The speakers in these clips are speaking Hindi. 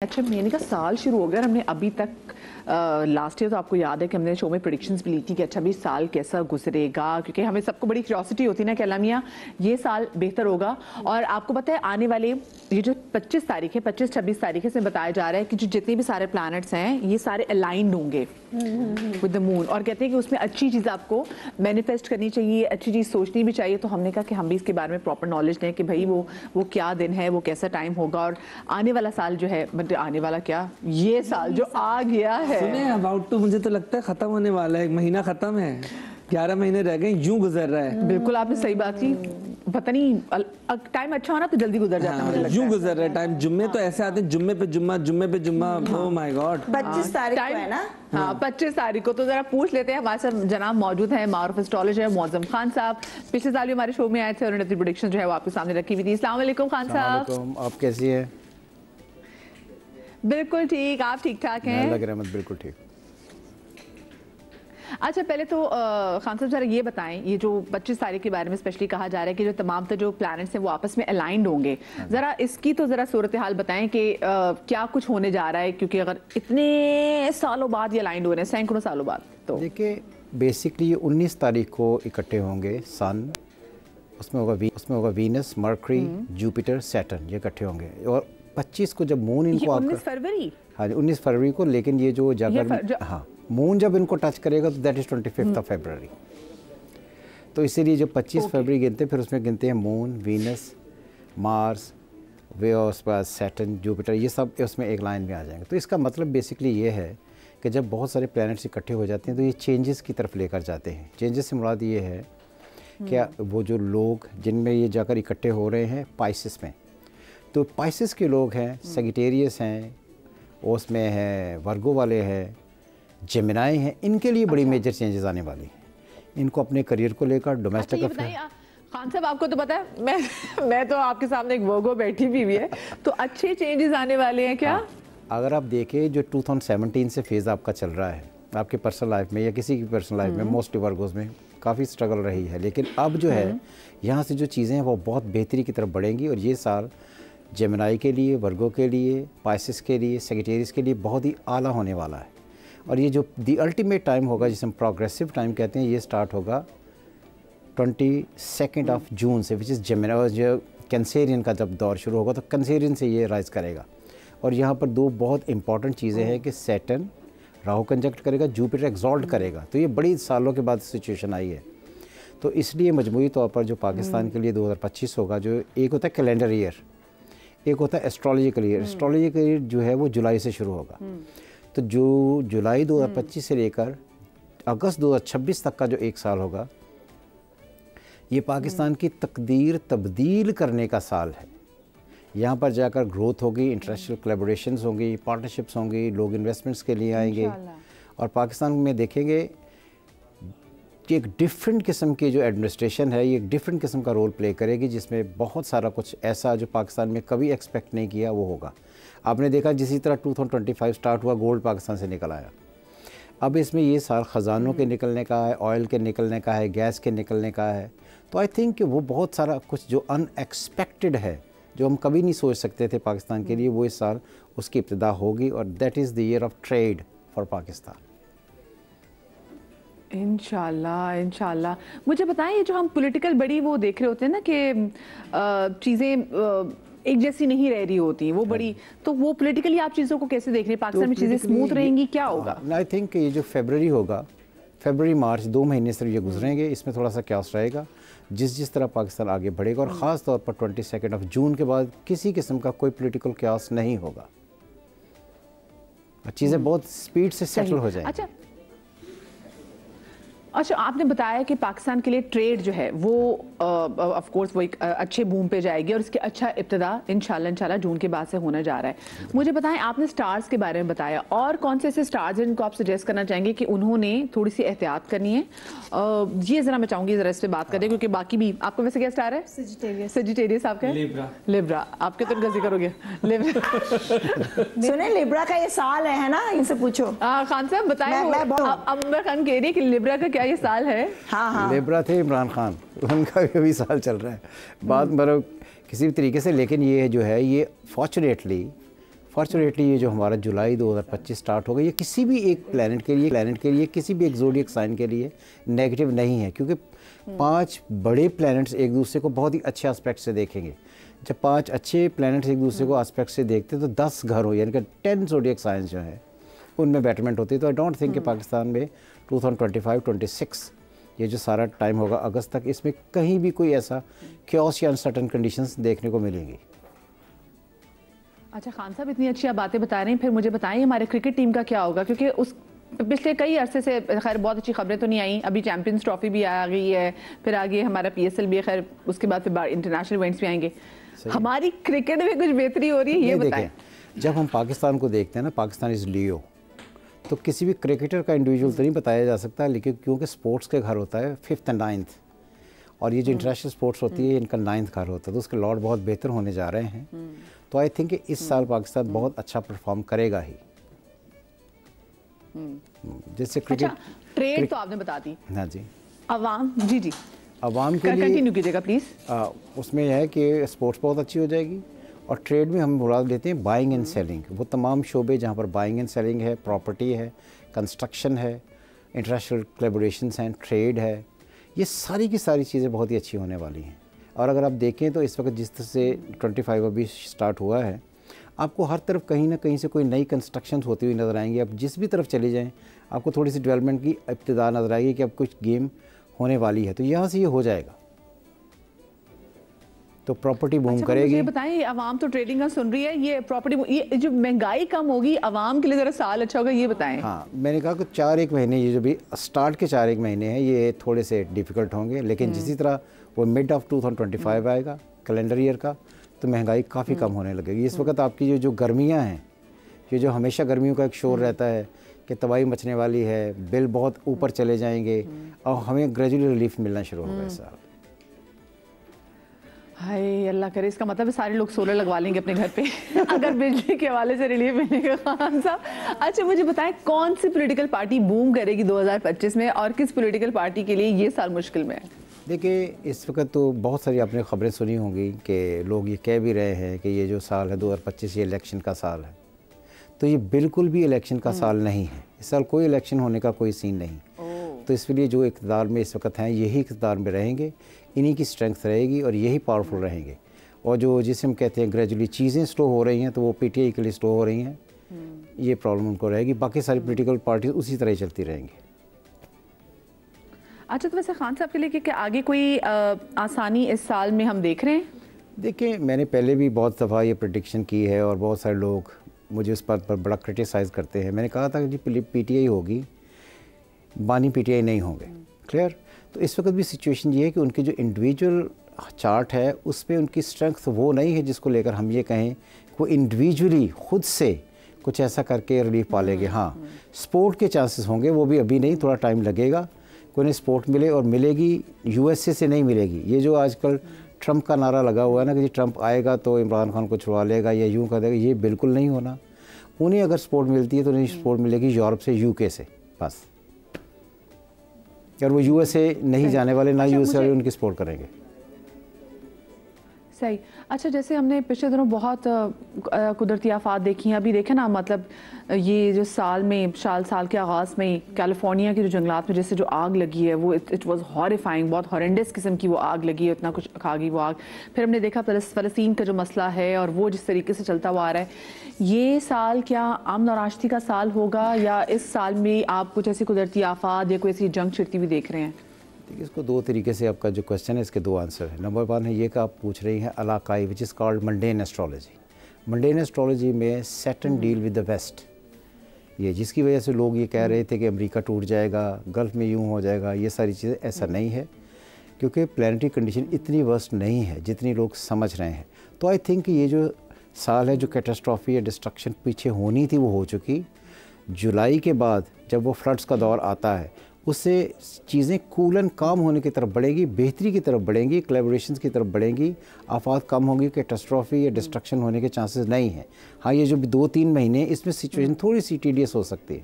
अच्छा महीने का साल शुरू हो गया और हमने अभी तक लास्ट ईयर तो आपको याद है कि हमने शो में प्रेडिक्शंस भी ली थी कि अच्छा भी साल कैसा गुजरेगा, क्योंकि हमें सबको बड़ी क्यूरियोसिटी होती है ना कि अल्लाह ये साल बेहतर होगा। और आपको पता है आने वाले ये जो 25 तारीख है, 25-26 तारीख से बताया जा रहा है कि जो जितने भी सारे प्लैनेट्स हैं ये सारे अलाइंड होंगे विद द मून, और कहते हैं कि उसमें अच्छी चीज़ आपको मैनिफेस्ट करनी चाहिए, अच्छी चीज़ सोचनी भी चाहिए। तो हमने कहा कि हम भी इसके बारे में प्रॉपर नॉलेज लें कि भाई वो क्या दिन है, वो कैसा टाइम होगा। और आने वाला साल जो है, मतलब आने वाला क्या, ये साल जो आ गया है, सुने अबाउट टू, मुझे तो लगता है खत्म होने वाला है, एक महीना खत्म है, 11 महीने रह गए, यूं गुजर रहा है। बिल्कुल आपने सही बात की। पता नहीं टाइम अच्छा हो ना तो जल्दी गुजर जाता है, यूं गुजर रहा है टाइम। जुम्मे तो ऐसे आते हैं, जुम्मे पे जुम्मा, ओह माय गॉड। 25 तारीख को है ना? हाँ 25 तारीख को। तो जरा पूछ लेते हैं, हमारे साथ जनाब मौजूद हैं मारूफ एस्ट्रोलॉजर मौजम खान साहब। पिछले साल भी हमारे शो में आए थे और उन्होंने अपनी प्रेडिक्शन जो है वो आपके सामने रखी हुई थी। अस्सलाम वालेकुम खान साहब। आप कैसी हैं? बिल्कुल ठीक, आप ठीक ठाक हैं? लग रहमत बिल्कुल ठीक। अच्छा पहले तो खान साहब जरा ये बताएं, ये जो 25 तारीख के बारे में स्पेशली कहा जा रहा है कि जो तमाम तो जो प्लैनेट्स हैं वो आपस में अलाइंड होंगे, जरा इसकी तो जरा सूरत हाल बताएं कि क्या कुछ होने जा रहा है, क्योंकि अगर इतने सालों बाद ये अलाइंड हो रहे हैं, सैकड़ों सालों बाद। तो देखिए बेसिकली 19 तारीख को इकट्ठे होंगे सन, उसमें होगा वीनस, मरकरी, जुपिटर, सैटर्न, ये इकट्ठे होंगे। और 25 को जब मून इनको 19 फरवरी, हाँ 19 फरवरी को, लेकिन ये जो जाकर हाँ मून जब इनको टच करेगा तो दैट इज़ 25 फरवरी। तो इसीलिए जो 25 फरवरी गिनते हैं, फिर उसमें गिनते हैं मून, वीनस, मार्स, वे और उसके बाद सैटर्न, जुपिटर, ये सब उसमें एक लाइन में आ जाएंगे। तो इसका मतलब बेसिकली ये है कि जब बहुत सारे प्लैनेट्स इकट्ठे हो जाते हैं तो ये चेंजेस की तरफ लेकर जाते हैं। चेंजेस से मुराद ये है क्या वो जो लोग जिनमें ये जाकर इकट्ठे हो रहे हैं पाइसिस में, तो पाइसिस के लोग हैं, सेजिटेरियस हैं, उसमें है वर्गो वाले हैं, जेमिनाई हैं, इनके लिए बड़ी मेजर चेंजेस आने वाली हैं। इनको अपने करियर को लेकर, डोमेस्टिक खान साहब आपको तो पता है मैं तो आपके सामने एक वर्गो बैठी भी हुई है, तो अच्छे चेंजेस आने वाले हैं क्या? हाँ, अगर आप देखें जो 2017 से फेज़ आपका चल रहा है आपके पर्सनल लाइफ में या किसी की पर्सनल लाइफ में, मोस्टली वर्गोस में काफ़ी स्ट्रगल रही है, लेकिन अब जो है यहाँ से जो चीज़ें हैं वो बहुत बेहतरी की तरफ बढ़ेंगी। और ये साल जेमिनाई के लिए, वर्गो के लिए, पाइसिस के लिए, सेजिटेरियस के लिए बहुत ही आला होने वाला है। और ये जो दी अल्टीमेट टाइम होगा जिसे हम प्रोग्रेसिव टाइम कहते हैं, ये स्टार्ट होगा 22 ऑफ जून से, विच इज़ जेमिनाई, जो कैंसेरियन का जब दौर शुरू होगा तो कैंसेरियन से ये राइज करेगा। और यहाँ पर दो बहुत इंपॉर्टेंट चीज़ें हैं कि सैटर्न राहु कंजक्ट करेगा, जुपिटर एक्सॉल्ट करेगा। तो ये बड़ी सालों के बाद सिचुएशन आई है। तो इसलिए मजमूई तौर पर जो पाकिस्तान के लिए 2025 होगा, जो एक होता है कैलेंडर ईयर, एक होता है एस्ट्रोलॉजिकल ईयर। एस्ट्रोलॉजिकल ईयर जो है वो जुलाई से शुरू होगा। तो जो जुलाई 2025 से लेकर अगस्त 2026 तक का जो एक साल होगा, ये पाकिस्तान की तकदीर तब्दील करने का साल है। यहाँ पर जाकर ग्रोथ होगी, इंटरनेशनल कोलैबोरेशंस होंगी, पार्टनरशिप्स होंगी, लोग इन्वेस्टमेंट्स के लिए आएंगे। और पाकिस्तान में देखेंगे कि एक डिफरेंट किस्म की जो एडमिनिस्ट्रेशन है, ये एक डिफरेंट किस्म का रोल प्ले करेगी, जिसमें बहुत सारा कुछ ऐसा जो पाकिस्तान में कभी एक्सपेक्ट नहीं किया वो होगा। आपने देखा जिसी तरह 2025 स्टार्ट हुआ, गोल्ड पाकिस्तान से निकल आया। अब इसमें ये साल ख़जानों के निकलने का है, ऑयल के निकलने का है, गैस के निकलने का है। तो आई थिंक कि वो बहुत सारा कुछ जो अनएक्सपेक्टेड है, जो हम कभी नहीं सोच सकते थे पाकिस्तान के लिए, वो इस साल उसकी इब्तिदा होगी। और that is the year of trade for Pakistan. इंशाल्लाह इंशाल्लाह। मुझे बताएं, ये जो हम पॉलिटिकल बड़ी वो देख रहे होते हैं ना कि चीज़ें एक जैसी नहीं रह रही होती वो बड़ी, तो वो पॉलिटिकली आप चीज़ों को कैसे देख रहे हैं? पाकिस्तान में चीज़ें स्मूथ रहेंगी, क्या होगा? आई थिंक ये जो फरवरी होगा, फरवरी मार्च 2 महीने सिर्फ ये गुजरेंगे, इसमें थोड़ा सा क्यास रहेगा जिस तरह पाकिस्तान आगे बढ़ेगा। और ख़ास तौर पर 22 ऑफ जून के बाद किसी किस्म का कोई पॉलिटिकल क्यास नहीं होगा, चीज़ें बहुत स्पीड से सेटल हो जाएंगी। अच्छा आपने बताया कि पाकिस्तान के लिए ट्रेड जो है वो ऑफ कोर्स वो एक अच्छे बूम पे जाएगी और इसकी अच्छा इब्तिदा इंशाल्लाह जून के बाद से होने जा रहा है। मुझे बताएं, आपने स्टार्स के बारे में बताया, और कौन से ऐसे स्टार्स हैं जिनको आप सजेस्ट करना चाहेंगे कि उन्होंने थोड़ी सी एहतियात करनी है? ये ज़रा मैं चाहूँगी ज़रा इस पर बात करें, क्योंकि बाकी भी आपका वैसे क्या स्टार है? सेजिटेरियस आपका? लिब्रा। आपके तो गजी करोगे सुने लिब्रा का ये साल है ना, इनसे पूछो। खान साहब बताएं, अमर खान कह रही है कि लिब्रा का क्या ये साल है? हाँ। लिब्रा थे इमरान खान, उनका भी साल चल रहा है, बात मतलब किसी भी तरीके से। लेकिन ये जो है ये फॉर्चुनेटली ये जो हमारा जुलाई 2025 स्टार्ट होगा, ये किसी भी एक प्लैनेट के लिए किसी भी एक ज़ोडिएक साइन के लिए नेगेटिव नहीं है, क्योंकि 5 बड़े प्लैनेट्स एक दूसरे को बहुत ही अच्छे एस्पेक्ट से देखेंगे। जब 5 अच्छे प्लैनेट्स एक दूसरे को एस्पेक्ट से देखते हैं तो 10 घर हो, यानी कि 10 ज़ोडिएक साइंस जो है उनमें बेटरमेंट होती है। तो आई डोंट थिंक कि पाकिस्तान में 2025-26 ये जो सारा टाइम होगा अगस्त तक, इसमें कहीं भी कोई ऐसा क्योस या अनसर्टन कंडीशंस देखने को मिलेंगी। अच्छा खान साहब, इतनी अच्छी आप बातें बता रहे हैं, फिर मुझे बताएं हमारे क्रिकेट टीम का क्या होगा, क्योंकि उस पिछले कई अरसे से खैर बहुत अच्छी खबरें तो नहीं आई। अभी चैंपियंस ट्रॉफी भी आ गई है, फिर आगे हमारा PSL भी है, खैर उसके बाद फिर इंटरनेशनल इवेंट्स भी आएंगे। हमारी क्रिकेट में कुछ बेहतरी हो रही है, ये बताएं। जब हम पाकिस्तान को देखते हैं ना, पाकिस्तान इज़ लियो, तो किसी भी क्रिकेटर का इंडिविजुअल तो नहीं बताया जा सकता, लेकिन क्योंकि स्पोर्ट्स के घर होता है 5th एंड 9th, और ये जो इंटरनेशनल स्पोर्ट्स होती है इनका 9th घर होता है, तो उसके लॉट बहुत बेहतर होने जा रहे हैं। तो आई थिंक इस साल पाकिस्तान बहुत अच्छा परफॉर्म करेगा ही। जैसे क्रिकेट ट्रेड तो आपने बता दी। हाँ जी, अवाम जी अवाम के लिए कंटिन्यू कीजिएगा प्लीज़। उसमें यह है कि स्पोर्ट्स बहुत अच्छी हो जाएगी, और ट्रेड में हम मुराद लेते हैं बाइंग एंड सेलिंग। वो तमाम शोबे जहाँ पर बाइंग एंड सेलिंग है, प्रॉपर्टी है, कंस्ट्रक्शन है, इंटरनेशनल कोलैबोरेशंस हैं, ट्रेड है, ये सारी की सारी चीज़ें बहुत ही अच्छी होने वाली हैं। और अगर आप देखें तो इस वक्त जिस तरह से 25 अभी स्टार्ट हुआ है, आपको हर तरफ कहीं ना कहीं से कोई नई कंस्ट्रक्शन होती हुई नज़र आएंगी। आप जिस भी तरफ चले जाएँ आपको थोड़ी सी डेवलपमेंट की इब्तिदा नज़र आएगी कि अब कुछ गेम होने वाली है, तो यहाँ से ये हो जाएगा, तो प्रॉपर्टी बूम करेगी। मुझे बताएं, आवाम तो ट्रेडिंग का सुन रही है, ये प्रॉपर्टी, ये जो महंगाई कम होगी आवाम के लिए ज़रा साल अच्छा होगा, ये बताएं। हाँ, मैंने कहा कि 4-1 महीने, ये जो भी स्टार्ट के 4-1 महीने हैं ये थोड़े से डिफ़िकल्ट होंगे, लेकिन जिसी तरह वो मिड ऑफ 2025 आएगा कैलेंडर ईयर का, तो महंगाई काफ़ी कम होने लगेगी। इस वक्त आपकी जो गर्मियाँ हैं, ये जो हमेशा गर्मियों का एक शोर रहता है कि तबाही मचने वाली है, बिल बहुत ऊपर चले जाएंगे, और हमें ग्रेजुअली रिलीफ मिलना शुरू होगा इस साल। हाय अल्लाह करे, इसका मतलब सारे लोग सोलर लगवा लेंगे अपने घर पे अगर बिजली के हवाले से रिलीफ मिलेगा। खान साहब अच्छा मुझे बताएं, कौन सी पॉलिटिकल पार्टी बूम करेगी 2025 में, और किस पॉलिटिकल पार्टी के लिए ये साल मुश्किल में है? देखिए, इस वक्त तो बहुत सारी आपने ख़बरें सुनी होंगी कि लोग ये कह भी रहे हैं कि ये जो साल है 2025 ये इलेक्शन का साल है, तो ये बिल्कुल भी इलेक्शन का साल नहीं है। इस साल कोई इलेक्शन होने का कोई सीन नहीं। तो इसलिए जो इक़्तिदार में इस वक्त हैं यही इक़्तिदार में रहेंगे, इन्हीं की स्ट्रेंथ रहेगी और यही पावरफुल रहेंगे। और जो जिसे हम कहते हैं ग्रेजुअली चीज़ें स्लो हो रही हैं, तो वो PTI के लिए स्लो हो रही हैं, ये प्रॉब्लम उनको रहेगी। बाकी सारी पॉलिटिकल पार्टीज उसी तरह ही चलती रहेंगी। अच्छा, तो वैसे खान साहब के लिए कि आगे कोई आसानी इस साल में हम देख रहे हैं? देखिए, मैंने पहले भी बहुत दफ़ा ये प्रेडिक्शन की है और बहुत सारे लोग मुझे उस पर बड़ा क्रिटिसाइज़ करते हैं। मैंने कहा था कि जी PTI होगी, बानी PTI नहीं होंगे, क्लियर। तो इस वक्त भी सिचुएशन ये है कि उनकी जो इंडिविजुअल चार्ट है उस पर उनकी स्ट्रेंथ वो नहीं है जिसको लेकर हम ये कहें कि वो इंडिविजुअली खुद से कुछ ऐसा करके रिलीफ पा लेंगे। हाँ, स्पोर्ट के चांसेस होंगे, वो भी अभी नहीं, थोड़ा टाइम लगेगा कि उन्हें स्पोर्ट मिले, और मिलेगी USA से नहीं मिलेगी। ये जो आजकल ट्रंप का नारा लगा हुआ है ना कि जी ट्रंप आएगा तो इमरान खान को छुड़वा लेगा या यूँ कर देगा, ये बिल्कुल नहीं होना। उन्हें अगर सपोर्ट मिलती है तो उन्हें सपोर्ट मिलेगी यूरोप से, UK से, बस। और वो USA नहीं जाने वाले, ना USA वाले उनकी सपोर्ट करेंगे। सही। अच्छा, जैसे हमने पिछले दिनों बहुत कुदरती आफात देखी हैं, अभी देखें ना, मतलब ये जो साल में साल के आगाज़ में कैलिफोर्निया के जो जंगलात में जैसे जो आग लगी है वो इट वाज हॉरिफाइंग, बहुत हॉरेंडस किस्म की वो आग लगी है, इतना कुछ खा गई वो आग। फिर हमने देखा फ़लस्तीन का जो मसला है और वो जिस तरीके से चलता हुआ आ रहा है, ये साल क्या अमन और आश्ती का साल होगा, या इस साल में आप कुछ ऐसी कुदरती आफात या कोई ऐसी जंग छिड़ती हुई देख रहे हैं? देखिए, इसको दो तरीके से आपका जो क्वेश्चन है इसके दो आंसर है। नंबर 1 है ये कि आप पूछ रही हैं इलाकाई, which is called mundane astrology. Mundane astrology में Saturn deal with the west, ये जिसकी वजह से लोग ये कह रहे थे कि अमेरिका टूट जाएगा, गल्फ़ में यूँ हो जाएगा, ये सारी चीज़ें, ऐसा नहीं है, क्योंकि प्लानिटरी कंडीशन इतनी वर्स्ट नहीं है जितनी लोग समझ रहे हैं। तो आई थिंक ये जो साल है, जो कैटास्ट्रॉफी या डिस्ट्रक्शन पीछे होनी थी वो हो चुकी। जुलाई के बाद जब वो फ्लड्स का दौर आता है उससे चीज़ें कूल एंड काम होने की तरफ बढ़ेंगी, बेहतरी की तरफ बढ़ेंगी, कोलैबोरेशंस की तरफ बढ़ेंगी, आफात कम होंगी, कैटास्ट्रॉफी या डिस्ट्रक्शन होने के चांसेस नहीं हैं। हाँ, ये जो 2-3 महीने इसमें सिचुएशन थोड़ी सी टीडियस हो सकती है।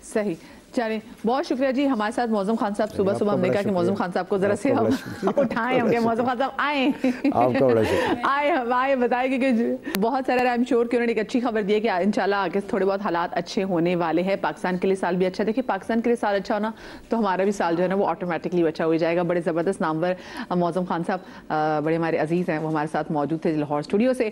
सही। चलिए, बहुत शुक्रिया जी। हमारे साथ मौजम खान साहब, सुबह सुबह हमने कहा कि मौजम खान साहब को जरा से हम उठाएं, हम मौजम खान साहब आए आपका बड़ा शुक्रिया। आए बताएं कि बहुत सारा आई एम श्योर कि उन्होंने एक अच्छी खबर दी है कि इंशाल्लाह आगे थोड़े बहुत हालात अच्छे होने वाले हैं। पाकिस्तान के लिए साल भी अच्छा, देखिए पाकिस्तान के लिए साल अच्छा होना तो हमारा भी साल जो है ना वो ऑटोमेटिकली अच्छा हो जाएगा। बड़े ज़बरदस्त नामवर मौजम खान साहब, बड़े हमारे अजीज़ हैं, वो हमारे साथ मौजूद थे लाहौर स्टूडियो से।